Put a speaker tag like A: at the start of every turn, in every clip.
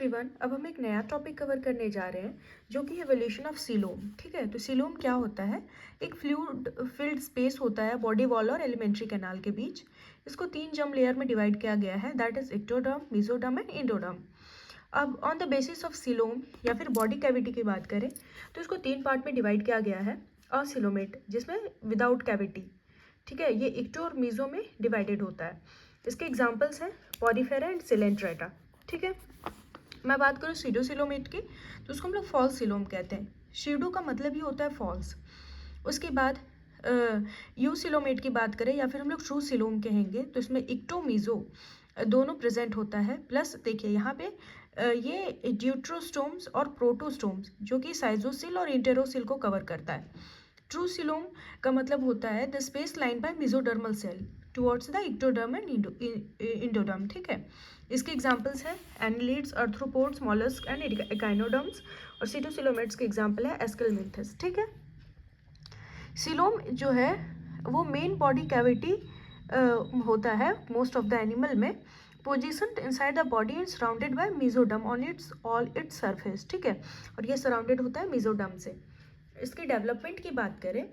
A: Everyone, अब हम एक नया टॉपिक कवर करने जा रहे हैं जो कि एवोल्यूशन ऑफ सीलोम। ठीक है, तो सीलोम क्या होता है? एक फ्लूइड फिल्ड स्पेस होता है बॉडी वॉल और एलिमेंट्री कैनाल के बीच। इसको 3 जर्म लेयर में डिवाइड किया गया है, that is ectoderm, mesoderm and endoderm. अब on the basis of coelom या फिर बॉडी कैविटी की बात करें तो इसको 3 पार्ट में डिवाइड किया गया है। असीलोमेट जिसमें विदाउट कैविटी, ठीक है, ये इक्टो और मीजो में डिवाइडेड होता है। इसके एग्जाम्पल्स हैं पॉरीफेरा एंड सिलेंट्रेटा। ठीक है, मैं बात करूँ सीडोसिलोमेट की तो उसको हम लोग फॉल्स सिलोम कहते हैं। सीडो का मतलब ही होता है फॉल्स। उसके बाद यूसिलोमेट की बात करें या फिर हम लोग ट्रू सिलोम कहेंगे तो इसमें इक्टो मीजो दोनों प्रेजेंट होता है। प्लस देखिए यहाँ पे ये ड्यूट्रोस्टोम्स और प्रोटोस्टोम्स जो कि साइजोसिल और इंटेरोसिल को कवर करता है। ट्रू सिलोम का मतलब होता है the space line by mesodermal cell towards the ectoderm and endoderm. ठीक है, इसके एग्जांपल्स हैं annelids, arthropods, mollusc and echinoderms. और सीटोसिलोमेट्स के एग्जांपल है एस्केलमिंथस। ठीक है, सिलोम जो है वो मेन बॉडी कैविटी होता है मोस्ट ऑफ द एनिमल में, position inside the body and surrounded by mesoderm on it's all its surface. ठीक है, और ये सराउंडेड होता है मेसोडर्म से। इसकी डेवलपमेंट की बात करें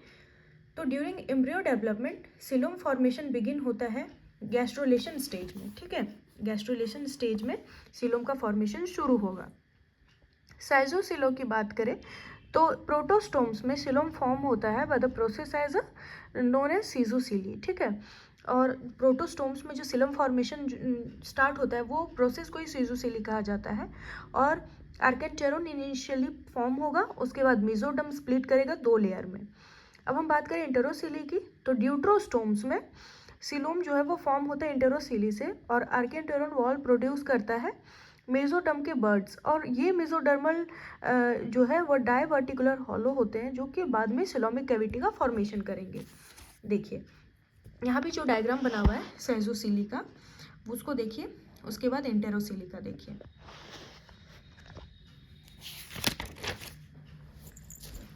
A: तो during embryo development coelom formation begin होता है गैस्ट्रोलेशन स्टेज में। ठीक है, गैस्ट्रोलेशन स्टेज में सिलोम का फॉर्मेशन शुरू होगा। साइजोसिलो की बात करें तो प्रोटोस्टोम्स में सिलोम फॉर्म होता है by the process as known as सीजोसिली। ठीक है, और प्रोटोस्टोम्स में जो सिलोम फॉर्मेशन स्टार्ट होता है वो प्रोसेस को ही सीजोसिली कहा जाता है। और आर्केंटेरोन इनिशियली फॉर्म होगा, उसके बाद मेसोडर्म स्प्लिट करेगा 2 लेयर में। अब हम बात करें इंटेरोसिली की तो ड्यूट्रोस्टोम्स में सिलोम जो है वो फॉर्म होता है इंटेरोसिली से और आर्केंटेरोन वॉल प्रोड्यूस करता है मेसोडर्म के बर्ड्स। और ये मेसोडर्मल जो है वो डायवर्टिकुलर हॉलो होते हैं जो कि बाद में सिलोमिक कैविटी का फॉर्मेशन करेंगे। देखिए यहाँ भी जो डायग्राम बना हुआ है साइजोसिली का उसको देखिए, उसके बाद इंटेरोसिली का देखिए।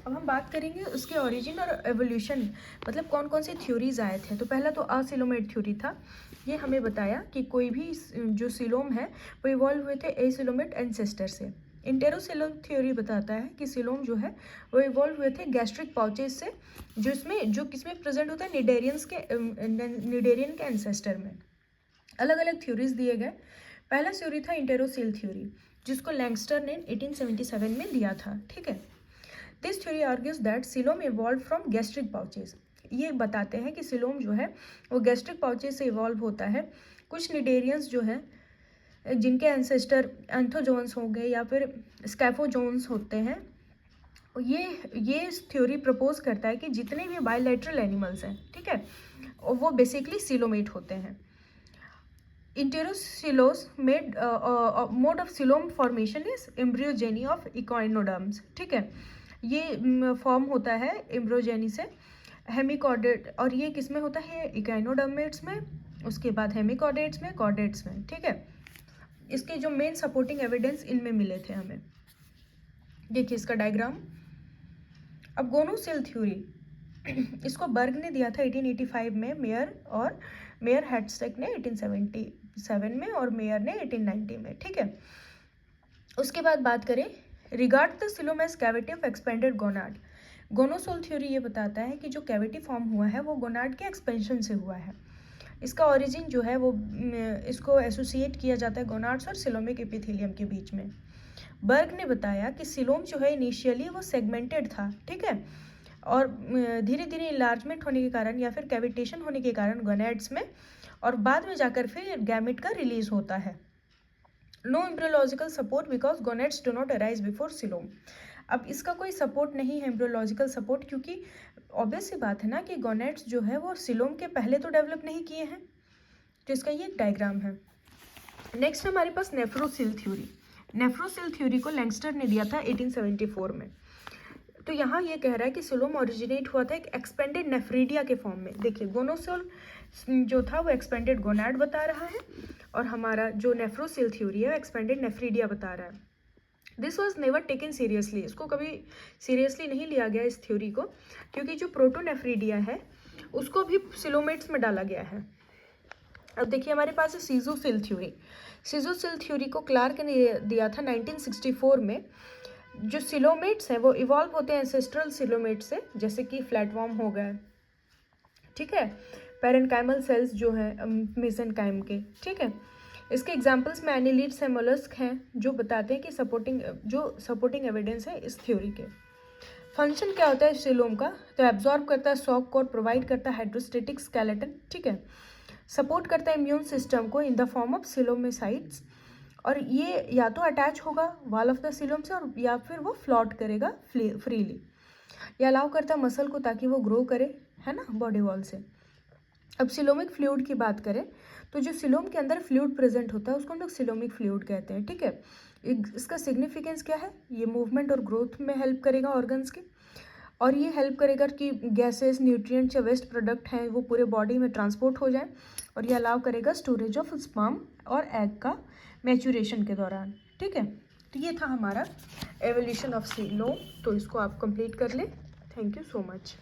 A: अब हम बात करेंगे उसके ओरिजिन और एवोल्यूशन, मतलब कौन कौन से थ्योरीज आए थे। तो पहला तो असिलोमेट थ्योरी था। ये हमें बताया कि कोई भी जो सिलोम है वो इवॉल्व हुए थे एसिलोमेट एंसेस्टर से। इंटेरोसिलोम थ्योरी बताता है कि सिलोम जो है वो इवॉल्व हुए थे गैस्ट्रिक पाउचेस से, जो किसमें प्रेजेंट होता है निडेरियन के एंसेस्टर में। अलग अलग थ्योरीज दिए गए। पहला थ्योरी था इंटेरोसिल थ्योरी जिसको लैंगस्टर ने 1877 में दिया था। ठीक है, this theory argues that coelom evolve from gastric pouches. ये बताते हैं कि सिलोम जो है वो गैस्ट्रिक पाउचेस से इवॉल्व होता है। कुछ निडेरियंस जो है जिनके एंसेस्टर एंथोजोन्स हो गए या फिर स्कैफोजोन्स होते हैं, ये थ्योरी प्रपोज करता है कि जितने भी बायलैटरल एनिमल्स हैं, ठीक है, वो बेसिकली सिलोमेट होते हैं। Enterocoelous mode of coelom formation is embryogeny of echinoderms. ठीक है, ये फॉर्म होता है एम्ब्रोजेनी से हेमिकॉर्डेट, और ये किस में होता है? इकाइनोडर्मेट्स में, उसके बाद हेमिकॉर्डेट्स में, कॉर्डेट्स में। ठीक है, इसके जो मेन सपोर्टिंग एविडेंस इनमें मिले थे हमें। देखिए इसका डायग्राम। अब गोनोसेल थ्योरी इसको बर्ग ने दिया था 1885 में, मेयर हैट्सटेक ने 1877 में और मेयर ने 1890 में। ठीक है, उसके बाद बात करें regard the coelom as cavity of expanded gonad. Gonocoel theory ये बताता है कि जो कैविटी फॉर्म हुआ है वो गोनाड के एक्सपेंशन से हुआ है। इसका ओरिजिन जो है वो इसको एसोसिएट किया जाता है गोनाड्स और सिलोमिक एपिथेलियम के बीच में। बर्ग ने बताया कि सिलोम जो है इनिशियली वो सेगमेंटेड था। ठीक है, और धीरे धीरे इलार्जमेंट होने के कारण या फिर कैविटेशन होने के कारण गोनाड्स में, और बाद में जाकर फिर गैमेट का रिलीज होता है। No embryological support because gonads do not arise before coelom. अब इसका कोई सपोर्ट नहीं है एम्ब्रियोलॉजिकल सपोर्ट, क्योंकि ऑब्वियस सी बात है ना कि गोनेट्स जो है वो सिलोम के पहले तो डेवलप नहीं किए हैं। तो इसका ये एक डायग्राम है। नेक्स्ट हमारे पास नेफ्रोसिल थ्योरी। नेफ्रोसिल थ्योरी को लैंगस्टर ने दिया था 1874 में। तो यहाँ ये कह रहा है कि सिलोम ओरिजिनेट हुआ था एक एक्सपेंडेड नेफ्रीडिया के फॉर्म में। देखिए गोनोसोल जो था वो एक्सपेंडेड गोनाड बता रहा है और हमारा जो नेफ्रोसिल थ्योरी है वो एक्सपेंडेड नेफ्रीडिया बता रहा है। This was never taken seriously, इसको कभी सीरियसली नहीं लिया गया इस थ्योरी को, क्योंकि जो प्रोटोनेफ्रीडिया है उसको भी सिलोमेट्स में डाला गया है। अब देखिए हमारे पास है सीजोसिल थ्योरी। सीजोसिल थ्योरी को क्लार्क ने दिया था 1964 में। जो सिलोमेट्स हैं वो इवॉल्व होते हैं एंसेस्ट्रल सिलोमेट से, जैसे कि फ्लैटवर्म हो गए, ठीक है, पैरेनकाइमल सेल्स जो हैं मेसेनकाइम के, ठीक है। इसके एग्जांपल्स में एनिलीड्स हैं, मोलस्क हैं, जो बताते हैं कि सपोर्टिंग एविडेंस है इस थ्योरी के। फंक्शन क्या होता है सिलोम का? तो एब्जॉर्ब करता है शॉक को और प्रोवाइड करता है हाइड्रोस्टेटिक स्केलेटन, ठीक है। सपोर्ट करता है इम्यून सिस्टम को इन द फॉर्म ऑफ सिलोमेसाइट्स, और ये या तो अटैच होगा वॉल ऑफ द सिलोम से और या फिर वो फ्लॉट करेगा फ्रीली। ये अलाउ करता है मसल को ताकि वो ग्रो करे, है ना, बॉडी वॉल से। अब सिलोमिक फ्लूइड की बात करें तो जो सिलोम के अंदर फ्लूइड प्रेजेंट होता है उसको हम लोग सिलोमिक फ्लूइड कहते हैं, ठीक है। इसका सिग्निफिकेंस क्या है? ये मूवमेंट और ग्रोथ में हेल्प करेगा ऑर्गन्स के, और ये हेल्प करेगा कि गैसेस, न्यूट्रिएंट्स या वेस्ट प्रोडक्ट हैं वो पूरे बॉडी में ट्रांसपोर्ट हो जाए, और ये अलाउ करेगा स्टोरेज ऑफ स्पर्म और एग का मैच्योरेशन के दौरान, ठीक है। तो ये था हमारा एवोल्यूशन ऑफ सिलोम, तो इसको आप कंप्लीट कर लें। Thank you so much.